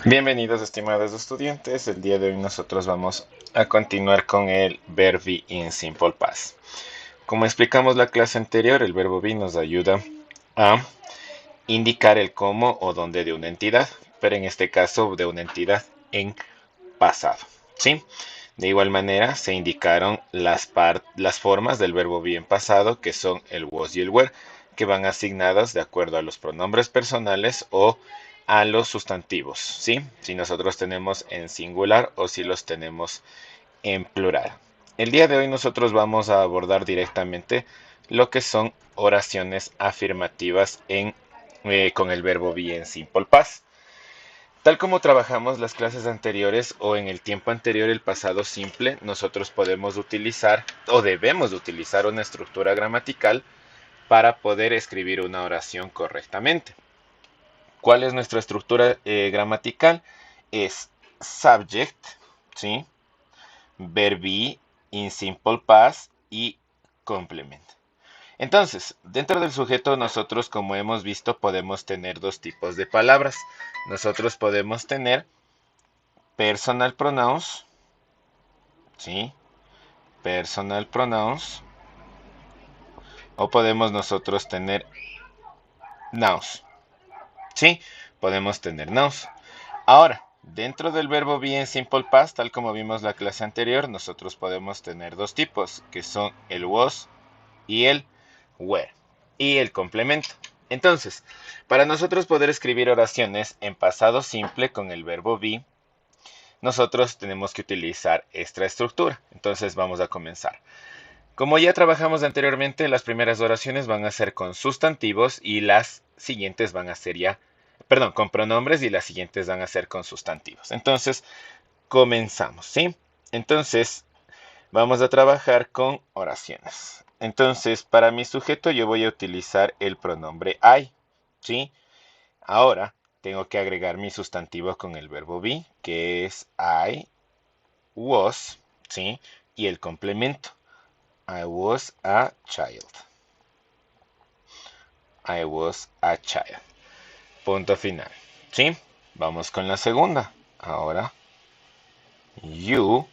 Bienvenidos estimados estudiantes, el día de hoy nosotros vamos a continuar con el verb be in simple past. Como explicamos la clase anterior, el verbo be nos ayuda a indicar el cómo o dónde de una entidad, pero en este caso de una entidad en pasado, ¿sí? De igual manera se indicaron las formas del verbo be en pasado, que son el was y el were, que van asignadas de acuerdo a los pronombres personales o a los sustantivos, ¿sí? Si nosotros tenemos en singular o si los tenemos en plural. El día de hoy nosotros vamos a abordar directamente lo que son oraciones afirmativas con el verbo be en simple past. Tal como trabajamos las clases anteriores o en el tiempo anterior el pasado simple, nosotros podemos utilizar o debemos utilizar una estructura gramatical para poder escribir una oración correctamente. ¿Cuál es nuestra estructura gramatical? Es subject, ¿sí? Verb be in simple past y complement. Entonces, dentro del sujeto nosotros, como hemos visto, podemos tener dos tipos de palabras. Nosotros podemos tener personal pronouns, ¿sí? Personal pronouns. O podemos nosotros tener nouns, ¿sí? Podemos tener nouns. Ahora, dentro del verbo be en simple past, tal como vimos la clase anterior, nosotros podemos tener dos tipos, que son el was y el were, y el complemento. Entonces, para nosotros poder escribir oraciones en pasado simple con el verbo be, nosotros tenemos que utilizar esta estructura. Entonces vamos a comenzar. Como ya trabajamos anteriormente, las primeras oraciones van a ser con sustantivos y las siguientes van a ser con pronombres y las siguientes van a ser con sustantivos. Entonces, comenzamos, ¿sí? Entonces, vamos a trabajar con oraciones. Entonces, para mi sujeto yo voy a utilizar el pronombre I, ¿sí? Ahora, tengo que agregar mi sustantivo con el verbo be, que es I was, ¿sí? Y el complemento. I was a child. I was a child. Punto final. ¿Sí? Vamos con la segunda. Ahora, you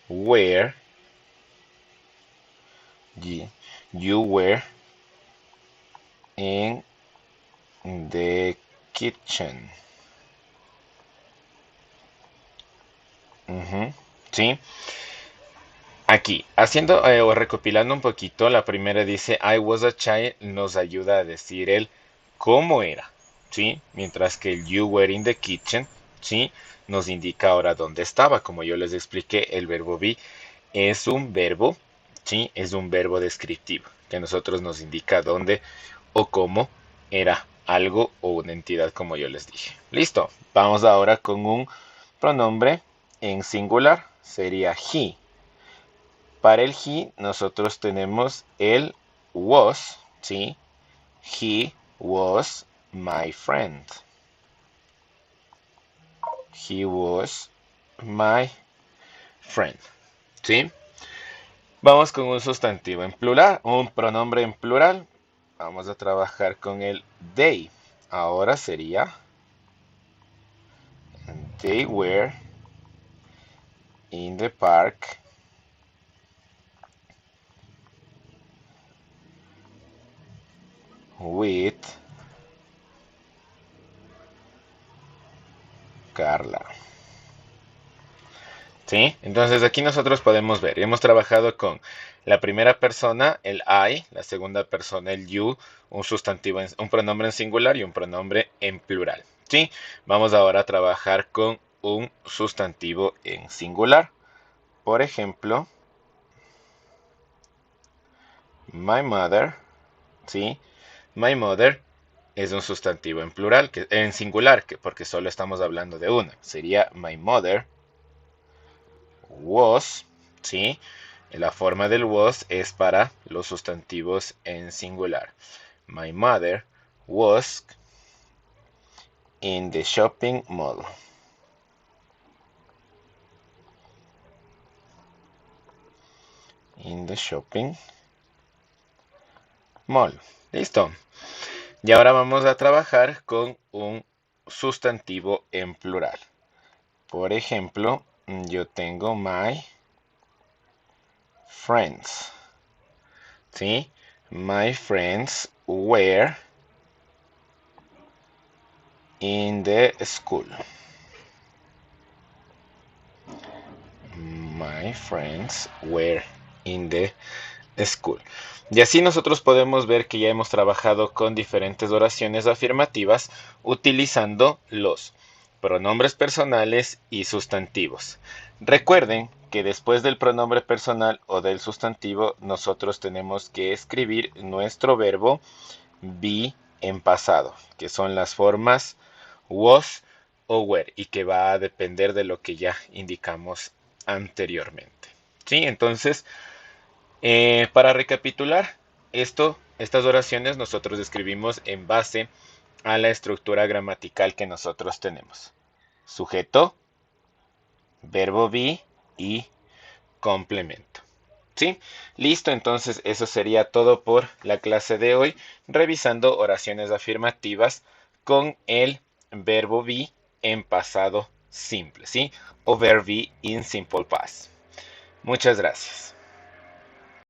were, you were in the kitchen. Ujú, ¿sí? Aquí, haciendo o recopilando un poquito, la primera dice I was a child, nos ayuda a decir el cómo era, ¿sí? Mientras que el you were in the kitchen, ¿sí? Nos indica ahora dónde estaba. Como yo les expliqué, el verbo be es un verbo, ¿sí? Es un verbo descriptivo, que a nosotros nos indica dónde o cómo era algo o una entidad, como yo les dije. Listo, vamos ahora con un pronombre en singular, sería he. Para el he, nosotros tenemos el was, ¿sí? He was my friend. He was my friend, ¿sí? Vamos con un sustantivo en plural, un pronombre en plural. Vamos a trabajar con el they. Ahora sería they were in the park with Carla. ¿Sí? Entonces aquí nosotros podemos ver, hemos trabajado con la primera persona, el I, la segunda persona, el you, un sustantivo, un pronombre en singular y un pronombre en plural. ¿Sí? Vamos ahora a trabajar con un sustantivo en singular. Por ejemplo, my mother, ¿sí? My mother es un sustantivo en plural, en singular, porque solo estamos hablando de una. Sería my mother was, ¿sí? La forma del was es para los sustantivos en singular. My mother was in the shopping mall. In the shopping mall. Listo. Y ahora vamos a trabajar con un sustantivo en plural. Por ejemplo, yo tengo my friends. ¿Sí? My friends were in the school. My friends were in the school. Y así nosotros podemos ver que ya hemos trabajado con diferentes oraciones afirmativas utilizando los pronombres personales y sustantivos. Recuerden que después del pronombre personal o del sustantivo nosotros tenemos que escribir nuestro verbo be en pasado, que son las formas was o were y que va a depender de lo que ya indicamos anteriormente. ¿Sí? Entonces, para recapitular, estas oraciones nosotros escribimos en base a la estructura gramatical que nosotros tenemos. Sujeto, verbo be y complemento. ¿Sí? Listo, entonces eso sería todo por la clase de hoy, revisando oraciones afirmativas con el verbo be en pasado simple, ¿sí? O verb be in simple past. Muchas gracias.